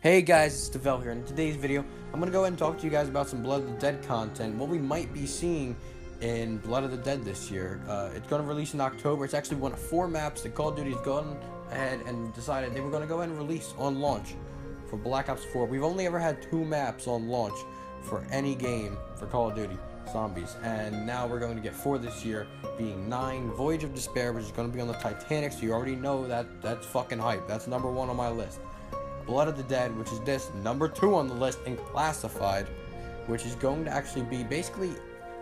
Hey guys, it's Devel here. In today's video, I'm going to go ahead and talk to you guys about some Blood of the Dead content, what we might be seeing in Blood of the Dead this year. It's going to release in October. It's actually one of 4 maps that Call of Duty's gone ahead and decided they were going to go ahead and release on launch for Black Ops 4. We've only ever had 2 maps on launch for any game for Call of Duty Zombies, and now we're going to get 4 this year, being 9 Voyage of Despair, which is going to be on the Titanic, so you already know that's fucking hype. That's number 1 on my list. Blood of the Dead, which is this number 2 on the list, and Classified, which is going to actually be basically,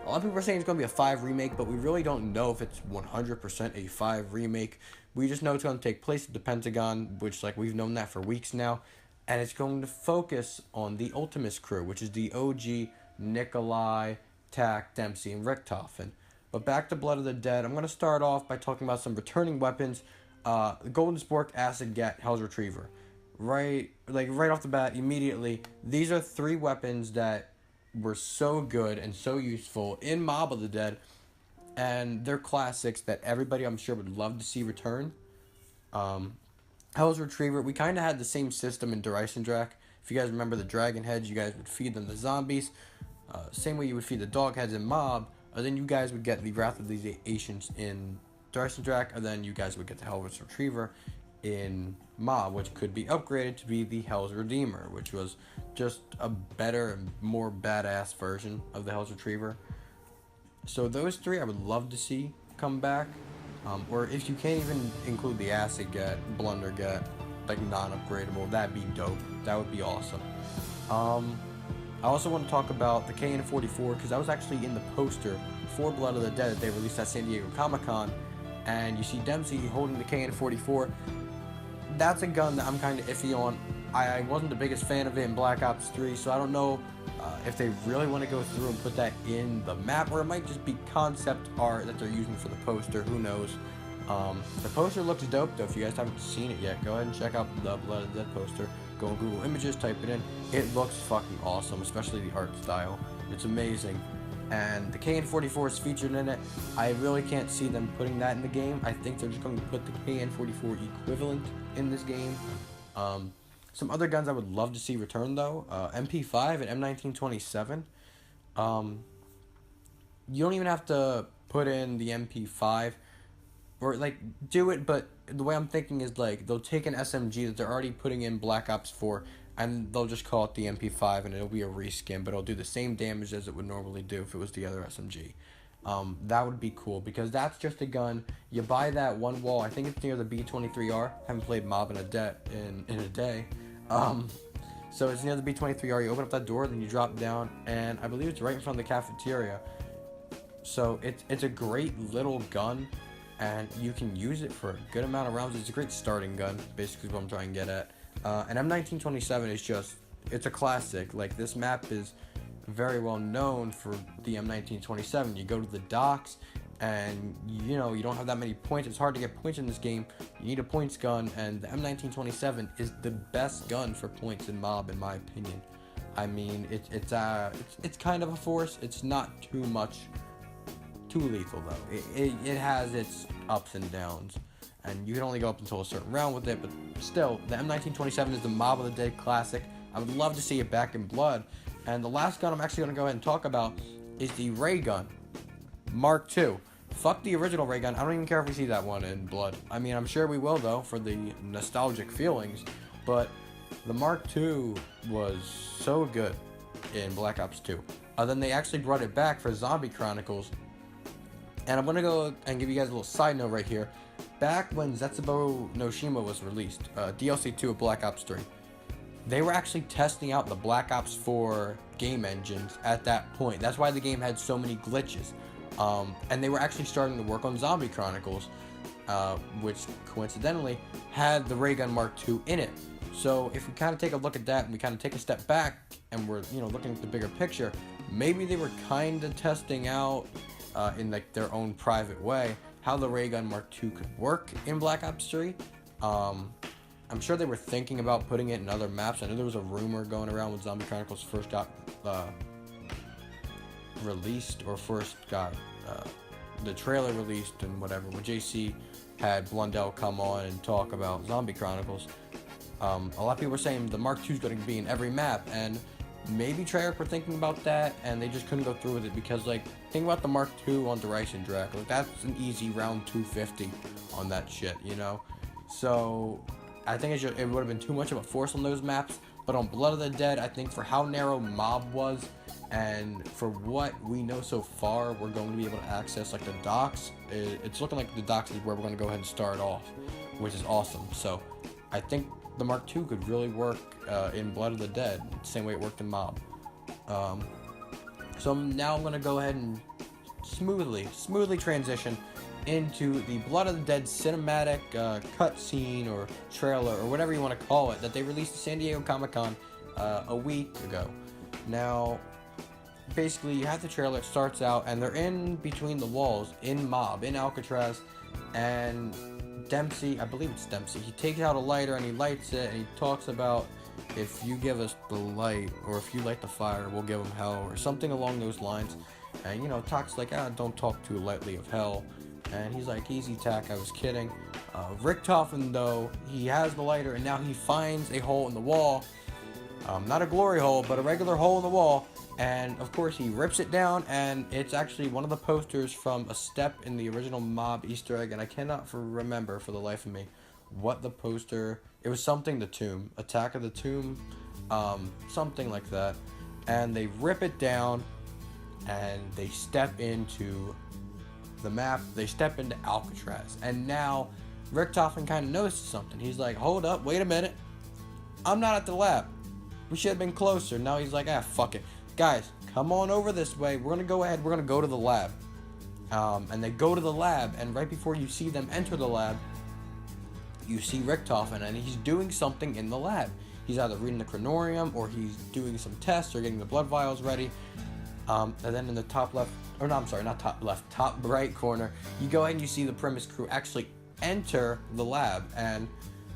a lot of people are saying it's going to be a 5 remake, but we really don't know if it's 100% a 5 remake. We just know it's going to take place at the Pentagon, which, like, we've known that for weeks now, and it's going to focus on the Ultimus crew, which is the OG Nikolai, Tack, Dempsey, and Richtofen. But back to Blood of the Dead, I'm going to start off by talking about some returning weapons. The Golden Spork, Acid Gat, Hell's Retriever. Right off the bat, immediately, these are 3 weapons that were so good and so useful in Mob of the Dead, and they're classics that everybody, I'm sure, would love to see return. Hell's Retriever, we kind of had the same system in Dreisendrach. If you guys remember the dragon heads, you guys would feed them the zombies, same way you would feed the dog heads in Mob, and then you guys would get the Wrath of the Ancients in Dreisendrach, and then you guys would get the Hell's Retriever in Mob, which could be upgraded to be the Hell's Redeemer, which was just a better and more badass version of the Hell's Retriever. So those 3 I would love to see come back, or if you can't even include the Acid Gat, Blunder Gat, like non-upgradable, that'd be dope. That would be awesome. I also want to talk about the KN-44, because I was actually in the poster for Blood of the Dead that they released at San Diego Comic-Con, and you see Dempsey holding the KN-44. That's a gun that I'm kind of iffy on. I wasn't the biggest fan of it in Black Ops 3, so I don't know if they really want to go through and put that in the map, or it might just be concept art that they're using for the poster. Who knows? The poster looks dope, though. If you guys haven't seen it yet, go ahead and check out the Blood of the Dead poster. Go on Google Images, type it in. It looks fucking awesome, especially the art style. It's amazing. And the KN-44 is featured in it. I really can't see them putting that in the game. I think they're just going to put the KN-44 equivalent in this game. Some other guns I would love to see return, though. MP5 and M1927. You don't even have to put in the MP5. Or, like, do it, but the way I'm thinking is, like, they'll take an SMG that they're already putting in Black Ops 4, and they'll just call it the MP5, and it'll be a reskin, but it'll do the same damage as it would normally do if it was the other SMG. That would be cool, because that's just a gun. You buy that one wall. I think it's near the B23R. Haven't played Mob in a day. So it's near the B23R. You open up that door, then you drop down, and I believe it's right in front of the cafeteria. So it's a great little gun, and you can use it for a good amount of rounds. It's a great starting gun, basically is what I'm trying to get at. And M1927 is just, it's a classic. Like, this map is very well known for the M1927. You go to the docks, and, you know, you don't have that many points. It's hard to get points in this game. You need a points gun, and the M1927 is the best gun for points in Mob, in my opinion. I mean, it's kind of a force. It's not too lethal, though. It has its ups and downs, and you can only go up until a certain round with it, but still, the M1927 is the Mob of the Dead classic. I would love to see it back in Blood. And the last gun I'm actually going to go ahead and talk about is the ray gun, Mark II. Fuck the original ray gun. I don't even care if we see that one in Blood. I mean, I'm sure we will, though, for the nostalgic feelings, but the Mark II was so good in Black Ops 2. Then they actually brought it back for Zombie Chronicles. And I'm going to go and give you guys a little side note right here. Back when Zetsubo no Shima was released, DLC 2 of Black Ops 3, they were actually testing out the Black Ops 4 game engines at that point. That's why the game had so many glitches. And they were actually starting to work on Zombie Chronicles, which coincidentally had the Ray Gun Mark II in it. So if we kind of take a look at that and we kind of take a step back and we're, you know, looking at the bigger picture, maybe they were kind of testing out in like their own private way how the Ray Gun Mark II could work in Black Ops 3. I'm sure they were thinking about putting it in other maps. I know there was a rumor going around when Zombie Chronicles first got released, or first got the trailer released and whatever, when JC had Blundell come on and talk about Zombie Chronicles. A lot of people are saying the Mark II is going to be in every map, and maybe Treyarch were thinking about that, and they just couldn't go through with it because, like, think about the Mark II on Duration Drac. Like, that's an easy round 250 on that shit, you know? So, I think it would have been too much of a force on those maps, but on Blood of the Dead, I think for how narrow Mob was, and for what we know so far, we're going to be able to access, like, the docks. It's looking like the docks is where we're going to go ahead and start off, which is awesome. So, I think the Mark II could really work in Blood of the Dead, the same way it worked in Mob. So now I'm going to go ahead and smoothly transition into the Blood of the Dead cinematic cutscene or trailer or whatever you want to call it that they released at San Diego Comic-Con a week ago. Now, basically, you have the trailer. It starts out, and they're in between the walls in Mob, in Alcatraz, and Dempsey, I believe it's Dempsey, he takes out a lighter and he lights it, and he talks about, if you give us the light, or if you light the fire, we'll give them hell, or something along those lines. And, you know, Tak's like, don't talk too lightly of hell. And he's like, easy, Tak, I was kidding. Richtofen, though, he has the lighter, and now he finds a hole in the wall. Not a glory hole, but a regular hole in the wall. And, of course, he rips it down, and it's actually one of the posters from a step in the original Mob Easter egg, and I cannot remember for the life of me what the poster... It was something the Tomb. Attack of the Tomb, something like that. And they rip it down, and they step into the map. They step into Alcatraz. And now, Richtofen kind of notices something. He's like, hold up, wait a minute. I'm not at the lab. We should have been closer. Now he's like, fuck it. Guys, come on over this way. We're going to go ahead. We're going to go to the lab. And they go to the lab, and right before you see them enter the lab, you see Richtofen, and he's doing something in the lab. He's either reading the Chronorium, or he's doing some tests, or getting the blood vials ready. And then in the top left, or no, I'm sorry, not top left, top right corner, you go ahead and you see the Primus crew actually enter the lab. And,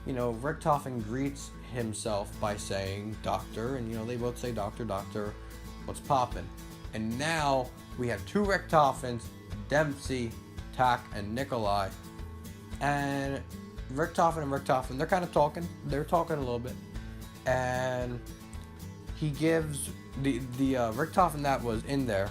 you know, Richtofen greets himself by saying, Doctor, and, you know, they both say, Doctor, what's poppin'? And now we have two Richtofens, Dempsey, Tak, and Nikolai. And Richtofen, they're kind of talking. They're talking a little bit. And he gives the Richtofen that was in there,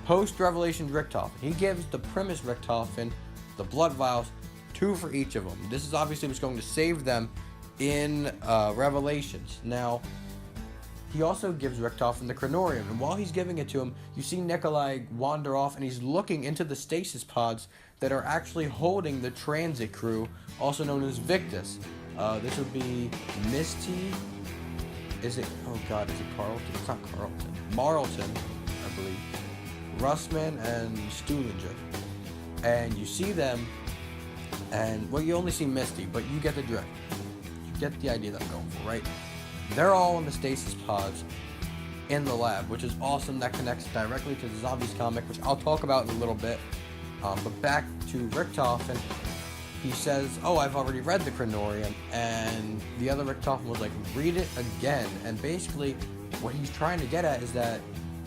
post-Revelations Richtofen, he gives the Primus Richtofen the blood vials, 2 for each of them. This is obviously what's going to save them in Revelations. Now, he also gives Richtofen the Chronorium, and while he's giving it to him, you see Nikolai wander off, and he's looking into the stasis pods that are actually holding the transit crew, also known as Victus. This would be Misty. Is it Carlton? It's not Carlton. Marlton, I believe. Russman and Stuhlinger. And you see them, and, well, you only see Misty, but you get the drift. You get the idea that I'm going for, right? They're all in the stasis pods in the lab, which is awesome. That connects directly to the Zombies comic, which I'll talk about in a little bit. But back to Richtofen, he says, I've already read the Chronorium, and the other Richtofen was like, read it again. And basically, what he's trying to get at is that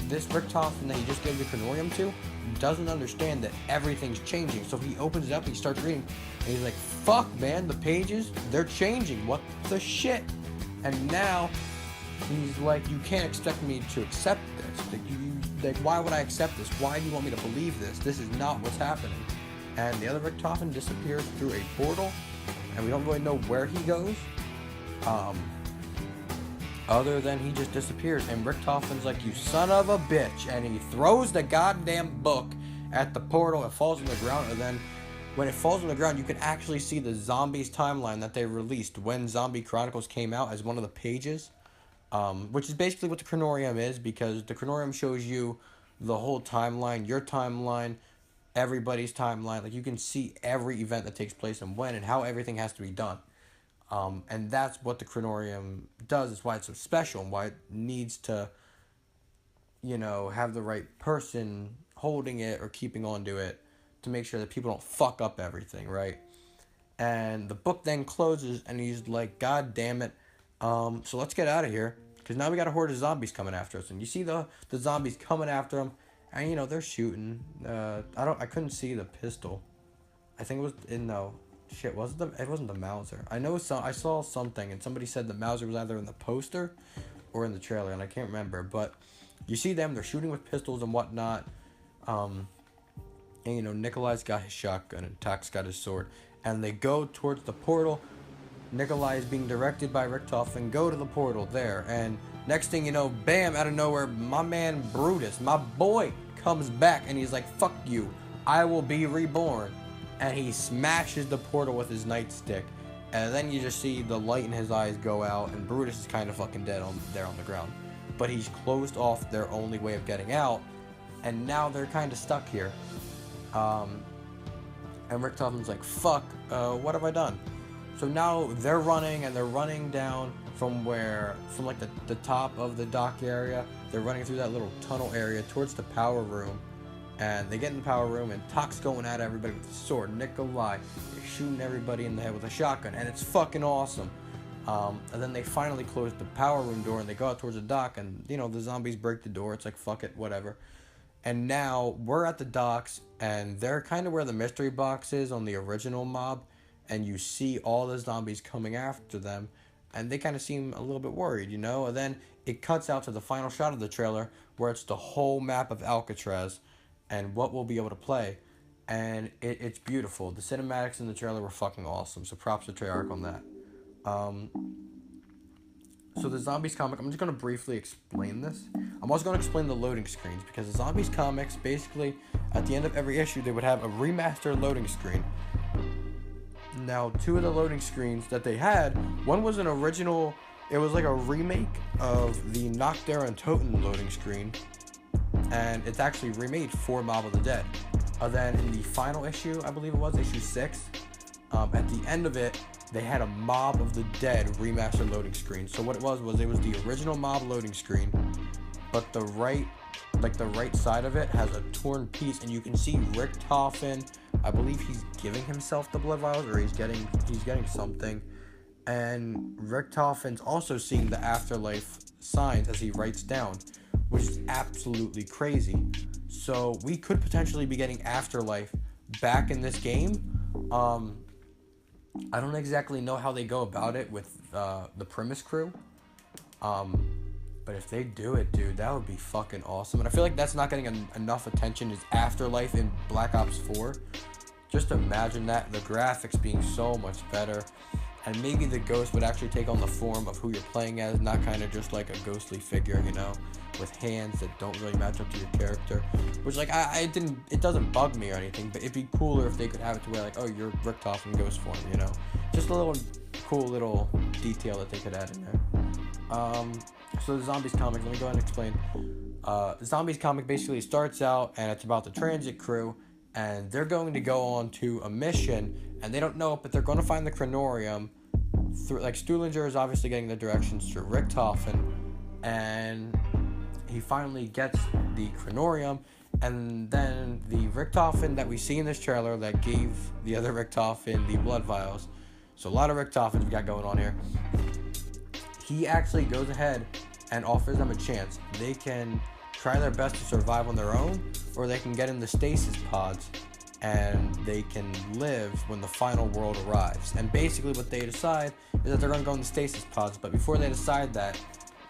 this Richtofen that he just gave the Chronorium to doesn't understand that everything's changing. So he opens it up, he starts reading, and he's like, fuck, man, the pages, they're changing. What the shit? And now, he's like, you can't expect me to accept this. Like, why would I accept this? Why do you want me to believe this? This is not what's happening. And the other Richtofen disappears through a portal, and we don't really know where he goes. Other than he just disappears, and Richtofen's like, you son of a bitch, and he throws the goddamn book at the portal. It falls on the ground, and then when it falls on the ground, you can actually see the Zombies timeline that they released when Zombie Chronicles came out as one of the pages, which is basically what the Chronorium is, because the Chronorium shows you the whole timeline, your timeline, everybody's timeline. Like, you can see every event that takes place and when and how everything has to be done. And that's what the Chronorium does. It's why it's so special and why it needs to, you know, have the right person holding it or keeping on to it to make sure that people don't fuck up everything, right? And the book then closes, and he's like, God damn it. So let's get out of here, because now we got a horde of zombies coming after us. And you see the zombies coming after him, and, you know, they're shooting. I couldn't see the pistol. I think it was, no. Shit, it wasn't the Mauser. I saw something, and somebody said the Mauser was either in the poster or in the trailer, and I can't remember. But you see them, they're shooting with pistols and whatnot. And Nikolai's got his shotgun and Tax got his sword, and they go towards the portal. Nikolai is being directed by Richtofen and go to the portal there, and next thing you know, bam, out of nowhere, my man Brutus, my boy, comes back, and he's like, fuck you, I will be reborn. And he smashes the portal with his nightstick, and then you just see the light in his eyes go out, and Brutus is kind of fucking dead there on the ground. But he's closed off their only way of getting out, and now they're kind of stuck here. And Richtofen's like, fuck, what have I done? So now they're running, and they're running down from like the top of the dock area. They're running through that little tunnel area towards the power room. And they get in the power room, and Tok's going at everybody with his sword. Nikolai is shooting everybody in the head with a shotgun, and it's fucking awesome. And then they finally close the power room door, and they go out towards the dock, and, the zombies break the door. It's like, fuck it, whatever. And now we're at the docks, and they're kind of where the mystery box is on the original mob, and you see all the zombies coming after them, and they kind of seem a little bit worried, And then it cuts out to the final shot of the trailer, where it's the whole map of Alcatraz, and what we'll be able to play, and it's beautiful. The cinematics in the trailer were fucking awesome, so props to Treyarch on that. So the Zombies comic, I'm just going to briefly explain this. I'm also going to explain the loading screens, because the Zombies comics, basically, at the end of every issue, they would have a remastered loading screen. Now, two of the loading screens that they had, one was an original, it was like a remake of the Noctera and Toten loading screen, and it's actually remade for Mob of the Dead. Then in the final issue, I believe it was, issue 6, at the end of it, they had a Mob of the Dead remastered loading screen. So what it was the original Mob loading screen, but the right side of it has a torn piece, and you can see Richtofen. I believe he's giving himself the blood vials, or he's getting something. And Richtofen's also seeing the afterlife signs as he writes down, which is absolutely crazy. So we could potentially be getting Afterlife back in this game. I don't exactly know how they go about it with the Primus crew. But if they do it, dude, that would be fucking awesome. And I feel like that's not getting enough attention as Afterlife in Black Ops 4. Just imagine that, the graphics being so much better. And maybe the ghost would actually take on the form of who you're playing as, not kind of just like a ghostly figure, with hands that don't really match up to your character. Which, like, it doesn't bug me or anything, but it'd be cooler if they could have it to where, like, oh, you're Richtofen ghost form, Just a little cool little detail that they could add in there. So the Zombies comic, let me go ahead and explain. The Zombies comic basically starts out, and it's about the transit crew, and they're going to go on to a mission, and they don't know it, but they're going to find the Chronorium. Stuhlinger is obviously getting the directions through Richtofen, and he finally gets the Chronorium, and then the Richtofen that we see in this trailer that gave the other Richtofen the blood vials. So a lot of Richtofens we got going on here. He actually goes ahead and offers them a chance. They can try their best to survive on their own, or they can get in the stasis pods and they can live when the final world arrives. And basically what they decide is that they're going to go in the stasis pods, but before they decide that,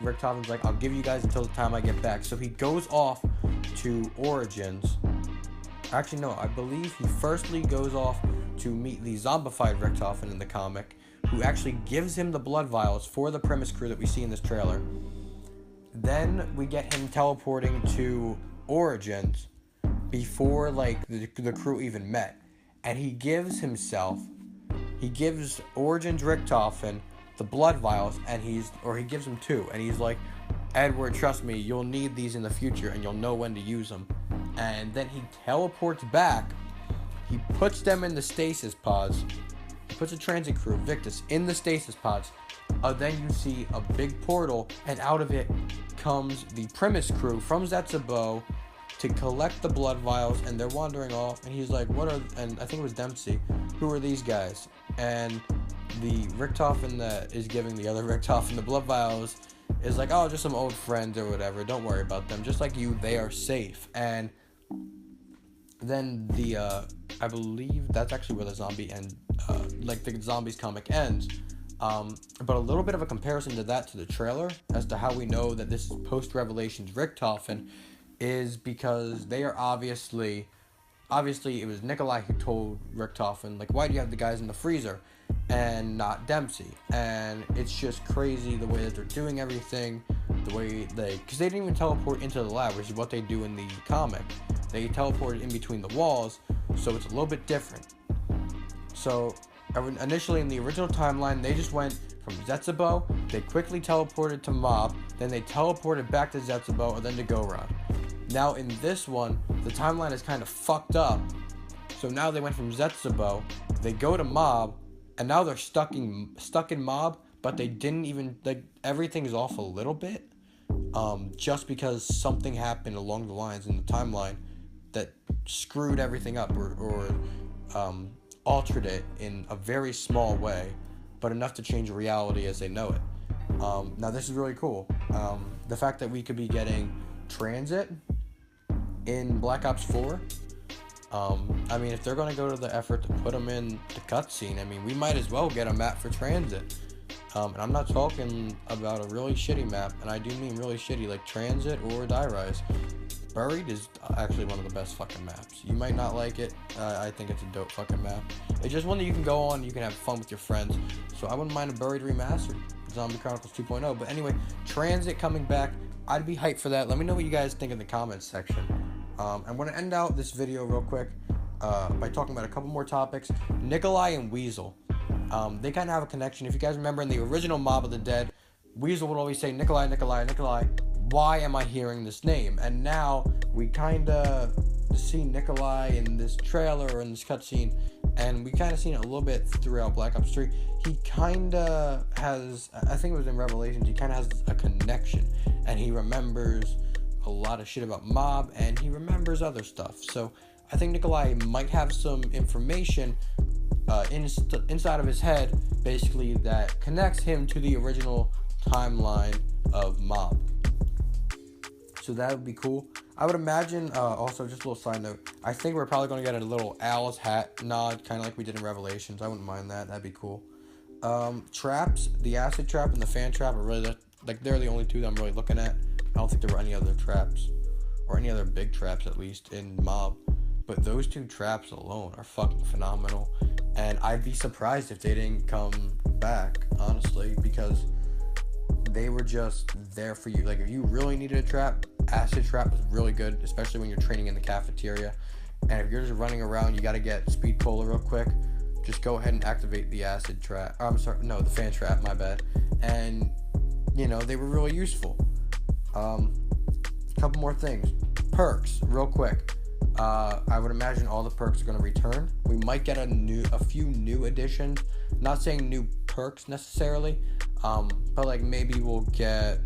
Richtofen's like, I'll give you guys until the time I get back. So he goes off to Origins. Actually, no, I believe he firstly goes off to meet the zombified Richtofen in the comic, who actually gives him the blood vials for the Primus crew that we see in this trailer. Then we get him teleporting to Origins before, the crew even met. And he gives Origins Richtofen the blood vials, and he gives him 2, and he's like, Edward, trust me, you'll need these in the future, and you'll know when to use them. And then he teleports back, he puts them in the stasis pods, he puts a transit crew, Victus, in the stasis pods. Then you see a big portal, and out of it comes the Primus crew from Zetsubo to collect the blood vials, and they're wandering off, and he's like, and I think it was Dempsey, who are these guys? And the Richtofen that is giving the other Richtofen the blood vials is like, oh, just some old friends or whatever, don't worry about them, just like you, they are safe. And then I believe that's actually where the zombie and like the Zombies comic ends. But a little bit of a comparison to that, to the trailer, as to how we know that this is post-Revelations Richtofen, is because they are obviously it was Nikolai who told Richtofen, like, why do you have the guys in the freezer and not Dempsey? And it's just crazy the way that they're doing everything, the way because they didn't even teleport into the lab, which is what they do in the comic. They teleported in between the walls, so it's a little bit different. So initially in the original timeline, they just went from Zetsubo, they quickly teleported to Mob, then they teleported back to Zetsubo, and then to Gorod. Now in this one, the timeline is kind of fucked up. So now they went from Zetsubo, they go to Mob, and now they're stuck in Mob, but they didn't even, like, everything's off a little bit, just because something happened along the lines in the timeline that screwed everything up, or altered it in a very small way, but enough to change reality as they know it. Now this is really cool. The fact that we could be getting Transit in Black Ops 4. I mean, if they're going to go to the effort to put them in the cutscene, I mean, we might as well get a map for Transit. And I'm not talking about a really shitty map, and I do mean really shitty, like Transit or Die Rise. Buried is actually one of the best fucking maps. You might not like it. I think it's a dope fucking map. It's just one that you can go on, you can have fun with your friends. So I wouldn't mind a Buried remastered, Zombie Chronicles 2.0. But anyway, Transit coming back. I'd be hyped for that. Let me know what you guys think in the comments section. I'm going to end out this video real quick by talking about a couple more topics. Nikolai and Weasel. They kind of have a connection. If you guys remember in the original Mob of the Dead, Weasel would always say, Nikolai, Nikolai, Nikolai. Why am I hearing this name? And now we kind of see Nikolai in this trailer or in this cutscene, and we kind of seen it a little bit throughout Black Ops 3. He kind of has, I think it was in Revelations, he kind of has a connection, and he remembers a lot of shit about Mob, and he remembers other stuff. So I think Nikolai might have some information inside of his head, basically, that connects him to the original timeline of Mob. So that would be cool. I would imagine, also, just a little side note, I think we're probably going to get a little Owl's hat nod, kind of like we did in Revelations. I wouldn't mind that. That'd be cool. Traps, the acid trap and the fan trap are really, like, they're the only two that I'm really looking at. I don't think there were any other traps, or any other big traps, at least, in Mob. But those two traps alone are fucking phenomenal. And I'd be surprised if they didn't come back, honestly, because they were just there for you. Like, if you really needed a trap, acid trap was really good, especially when you're training in the cafeteria. And if you're just running around, you got to get speed cola real quick, just go ahead and activate the acid trap. Oh, I'm sorry, no, the fan trap, my bad. And, you know, they were really useful. Couple more things. Perks, real quick. I would imagine all the perks are going to return. We might get a few new additions. Not saying new perks necessarily, but like maybe we'll get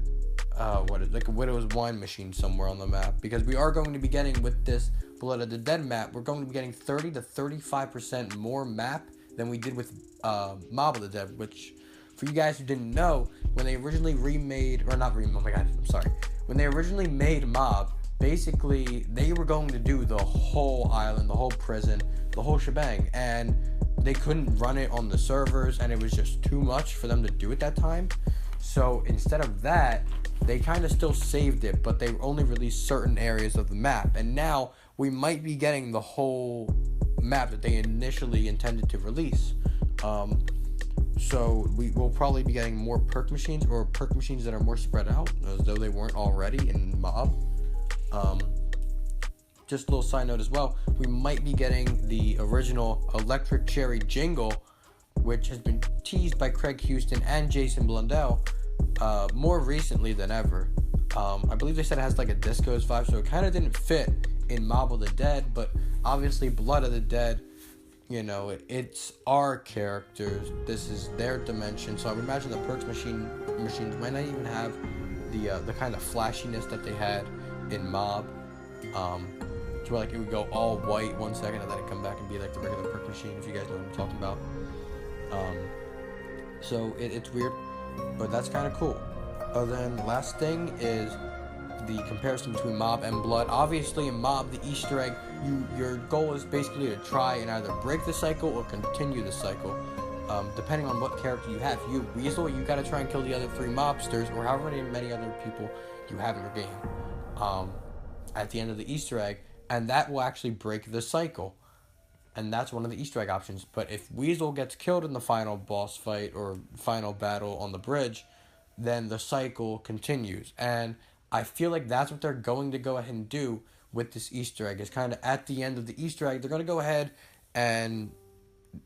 like a Widow's Wine machine somewhere on the map, because we are going to be getting, with this Blood of the Dead map, we're going to be getting 30 to 35% more map than we did with Mob of the Dead, which, for you guys who didn't know, when they originally when they originally made Mob, basically they were going to do the whole island, the whole prison, the whole shebang, and they couldn't run it on the servers, and it was just too much for them to do at that time. So instead of that, they kind of still saved it, but they only released certain areas of the map, and now we might be getting the whole map that they initially intended to release. So we will probably be getting more perk machines, or perk machines that are more spread out, as though they weren't already in Mob. Just a little side note as well, we might be getting the original Electric Cherry jingle, which has been teased by Craig Houston and Jason Blundell more recently than ever. I believe they said it has like a discos vibe, so it kind of didn't fit in Mob of the Dead, but obviously Blood of the Dead, you know, it's our characters, this is their dimension, so I would imagine the perks machines might not even have the kind of flashiness that they had in Mob, to where like it would go all white 1 second and then it'd come back and be like the regular perk machine, if you guys know what I'm talking about. So it's weird, but that's kind of cool. Then last thing is the comparison between Mob and Blood. Obviously, in Mob, the Easter egg, your goal is basically to try and either break the cycle or continue the cycle. Depending on what character you have. If you have Weasel, you gotta try and kill the other 3 mobsters, or however many other people you have in your game, at the end of the Easter egg, and that will actually break the cycle. And that's one of the Easter egg options. But if Weasel gets killed in the final boss fight or final battle on the bridge, then the cycle continues. And I feel like that's what they're going to go ahead and do with this Easter egg. It's kind of at the end of the Easter egg, they're going to go ahead and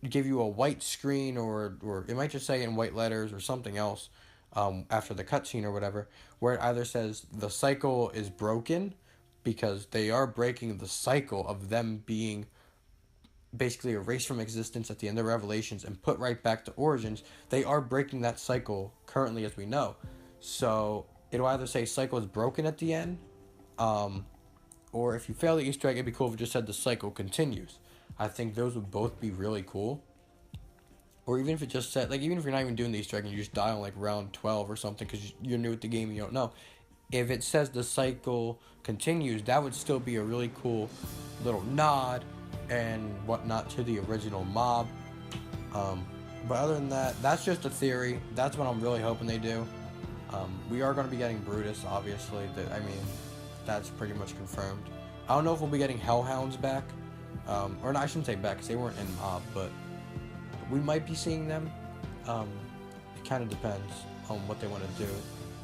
give you a white screen, or it might just say in white letters or something else after the cutscene or whatever, where it either says the cycle is broken, because they are breaking the cycle of them being basically erased from existence at the end of Revelations and put right back to Origins. They are breaking that cycle currently as we know. So it'll either say cycle is broken at the end, or if you fail the Easter egg, it'd be cool if it just said the cycle continues. I think those would both be really cool. Or even if it just said, like, even if you're not even doing the Easter egg and you just die on like round 12 or something because you're new at the game and you don't know, if it says the cycle continues, that would still be a really cool little nod and whatnot to the original Mob. But other than that, that's just a theory. That's what I'm really hoping they do. We are going to be getting Brutus, obviously. I mean, that's pretty much confirmed. I don't know if we'll be getting Hellhounds back. Or no, I shouldn't say back because they weren't in Mob, but we might be seeing them. It kind of depends on what they want to do,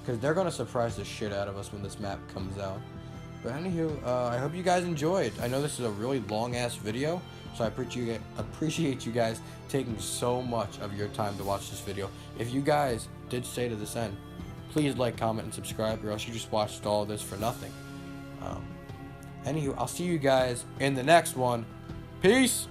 because they're going to surprise the shit out of us when this map comes out. But anywho, I hope you guys enjoyed. I know this is a really long-ass video, so I appreciate you guys taking so much of your time to watch this video. If you guys did stay to this end, please like, comment, and subscribe, or else you just watched all of this for nothing. Anywho, I'll see you guys in the next one. Peace!